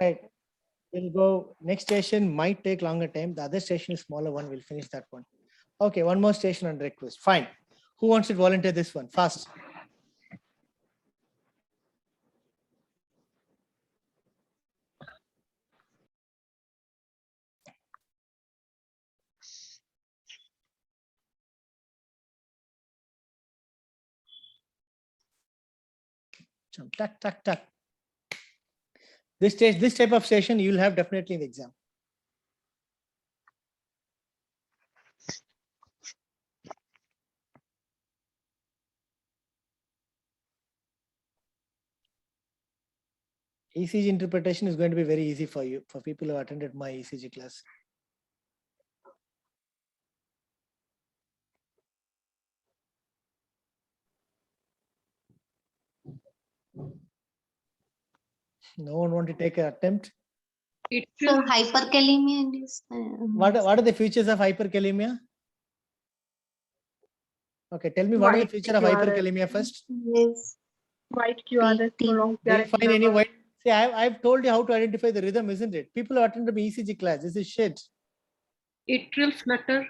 Right. We'll go. Next station might take longer time. The other station is smaller one. We'll finish that one. Okay, one more station on request. Fine. Who wants to volunteer this one? Fast. Jump, tuck, tuck, tuck. This type of station you'll have definitely in the exam. ECG interpretation is going to be very easy for you, for people who attended my ECG class. No one want to take an attempt? So hyperkalemia is. What are the features of hyperkalemia? Okay, tell me what is the feature of hyperkalemia first? Yes. White QRS. PT. prolonged Do you QRS find any interval. white? See, I've told you how to identify the rhythm, isn't it? People who attend the ECG class, this is shit. Atrial flutter.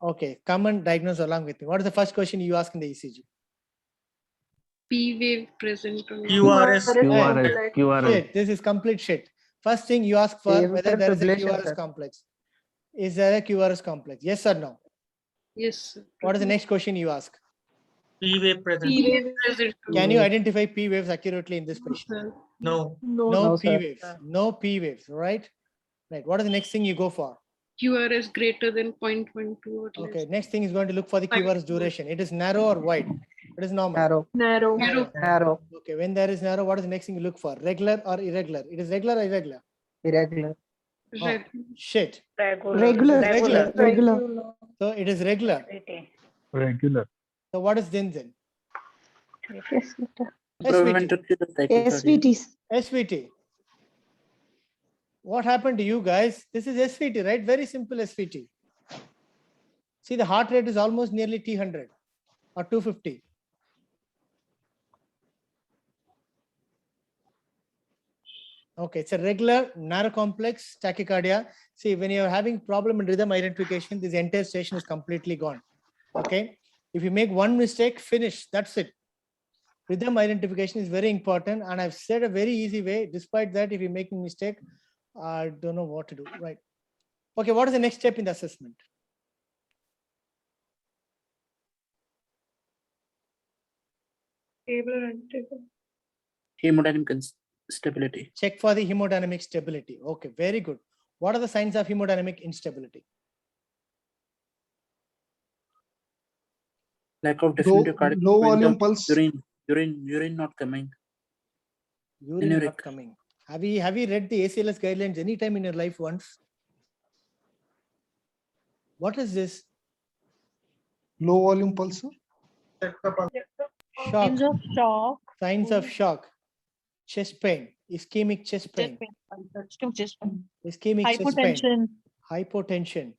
Okay, come and diagnose along with me. What is the first question you ask in the ECG? P wave present. or not. QRS. Shit, this is complete shit. First thing you ask for whether there is a QRS complex. Is there a QRS complex? Yes or no? Yes. sir. What is the next question you ask? P wave present. P wave present. or Can not. you identify P waves accurately in this patient? Sir. No. No P waves. No P waves, right? Right. What is the next thing you go for? QRS greater than 0.12 or less. Okay. Next thing is going to look for the QRS duration. It is narrow or wide? It is normal. Narrow. Narrow. Okay. When there is narrow, what is the next thing you look for? Regular or irregular? It is regular or irregular? Oh, Red. shit. Regular. So it is regular. Regular. So what is then? SVTs. SVT. What happened to you guys? This is SVT, right? Very simple SVT. See, the heart rate is almost nearly T100 or 250. Okay, it's a regular narrow complex tachycardia. See, when you're having problem in rhythm identification, this entire station is completely gone. Okay, if you make one mistake, finish. That's it. Rhythm identification is very important, and I've said a very easy way. Despite that, if you're making mistake, I don't know what to do. Right. Okay, what is the next step in the assessment? Stable and unstable. Hemodynamic stability. Check for the hemodynamic stability. Okay, very good. What are the signs of hemodynamic instability? Lack of definitive cardiac low volume rhythm, pulse. urine not coming. Urine Anuric. not coming. Have you read the ACLS guidelines anytime in your life once? What is this? Low volume pulse. Shock. of shock. Signs of shock. Chest pain. Ischemic chest pain. Ischemic chest pain. Hypotension.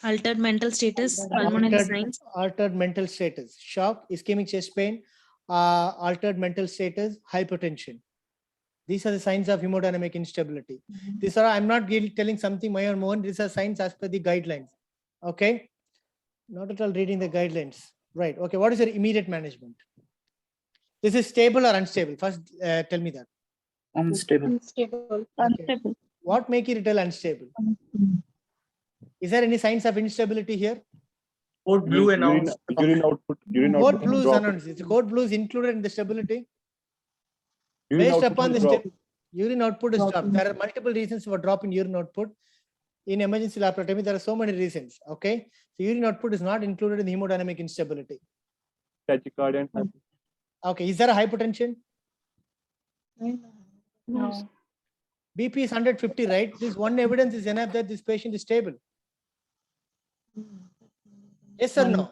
Altered mental status, pulmonary signs. Altered mental status. Shock, ischemic chest pain, altered mental status, hypertension. These are the signs of hemodynamic instability. These are, I'm not telling something my or Mohan, these are signs as per the guidelines. Okay. Not at all reading the guidelines. Right. Okay. What is your immediate management? This is stable or unstable? First, tell me that. Unstable. Unstable. What make you tell unstable? Is there any signs of instability here? Code blue announced. Urine output. Code blue is announced. Is the code blue is included in the stability? Urine Based output upon will the drop. urine output is dropped. There are multiple reasons for drop in urine output. In emergency laparotomy, there are so many reasons. Okay. So urine output is not included in the hemodynamic instability. Tachycardia and Okay. Is there a hypertension? No. BP is 150, right? This one evidence is enough that this patient is stable. Yes or no?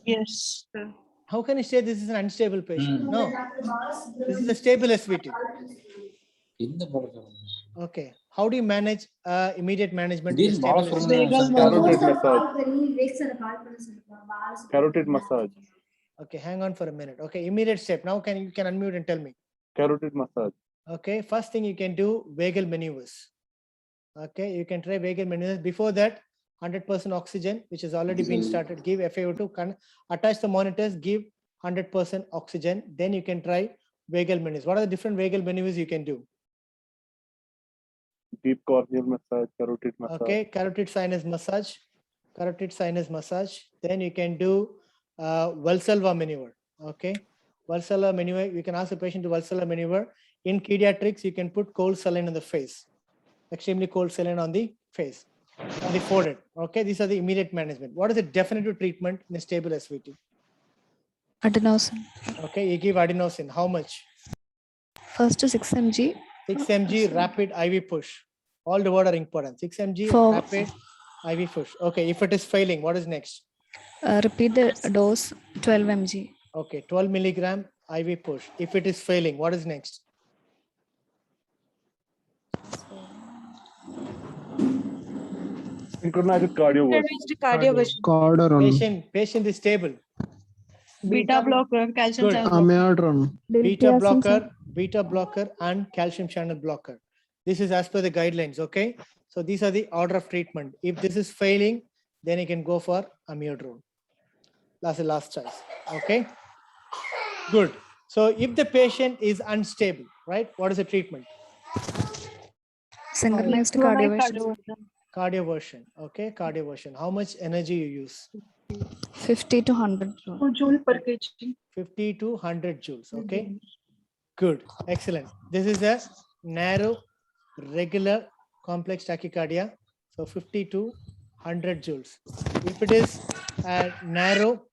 Yes. How can you say this is an unstable patient? No. This is a stable SVT. Okay. How do you manage immediate management? Carotid massage. Carotid massage. Okay, hang on for a minute. Okay, immediate step. Now you can unmute and tell me. Carotid massage. Okay, first thing you can do vagal maneuvers. Okay, you can try vagal maneuvers. Before that, 100% oxygen, which has already been started. Give FiO2, attach the monitors, give 100% oxygen. Then you can try vagal maneuvers. What are the different vagal maneuvers you can do? Deep corneal massage, carotid massage. Okay, carotid sinus massage. Carotid sinus massage. Then you can do Valsalva maneuver. Okay, Valsalva maneuver. You can ask the patient to Valsalva maneuver. In pediatrics, you can put cold saline on the face, extremely cold saline on the face, on the forehead. Okay, these are the immediate management. What is the definitive treatment in a stable SVT? Adenosine. Okay, you give adenosine. How much? First to 6 mg. 6 mg rapid IV push. All the word are important. 6 mg For- rapid IV push. Okay, if it is failing, what is next? Repeat the dose 12 mg. Okay, 12 milligram IV push. If it is failing, what is next? Synchronized cardioversion. Cardioversion. Patient is stable. Beta blocker, calcium Good. channel. Amiodarone. Beta blocker and calcium channel blocker. This is as per the guidelines. Okay, so these are the order of treatment. If this is failing, then you can go for amiodarone. That's the last choice. Okay, good. So if the patient is unstable, right, what is the treatment? Synchronized Synchronized cardioversion. Cardioversion. Okay, cardioversion. How much energy you use? 50 to 100. Joule per kg. 50 to 100 joules. Okay, good, excellent. This is a narrow, regular, complex tachycardia. So 50 to 100 joules. If it is a narrow,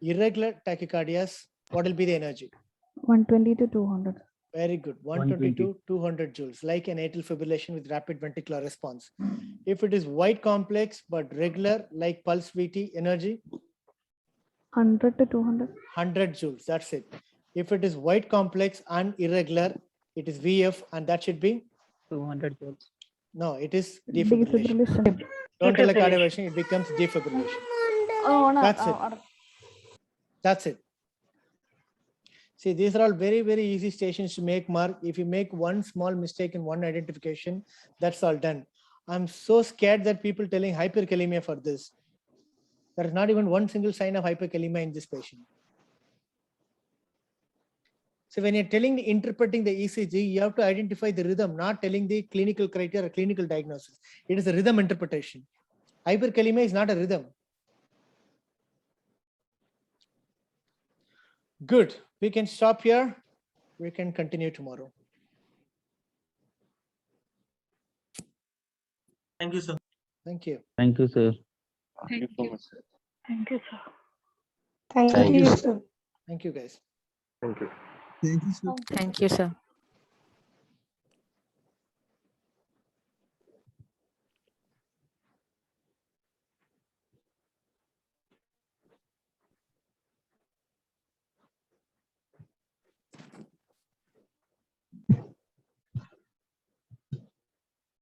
irregular tachycardias, what will be the energy? 120 to 200. Very good. 120 to 200 joules, like an atrial fibrillation with rapid ventricular response. If it is wide complex but regular, like pulse VT, energy 100 to 200. 100 joules. That's it. If it is wide complex and irregular, it is VF, and that should be 200 joules. no. It is defibrillation. Defibrillation. Don't tell a cardioversion; it becomes defibrillation. That's it. That's it. See, these are all very, very easy stations to make, Mark. If you make one small mistake in one identification, that's all done. I'm so scared that people telling hyperkalemia for this. There is not even one single sign of hyperkalemia in this patient. So when you're interpreting the ECG, you have to identify the rhythm, not telling the clinical criteria or clinical diagnosis. It is a rhythm interpretation. Hyperkalemia is not a rhythm. Good. We can stop here. We can continue tomorrow. Thank you, sir. Thank you. Thank you, sir. Thank you so much. Thank you, sir. Thank you, sir. Thank you, guys. Thank you. Thank you, sir. Thank you, sir.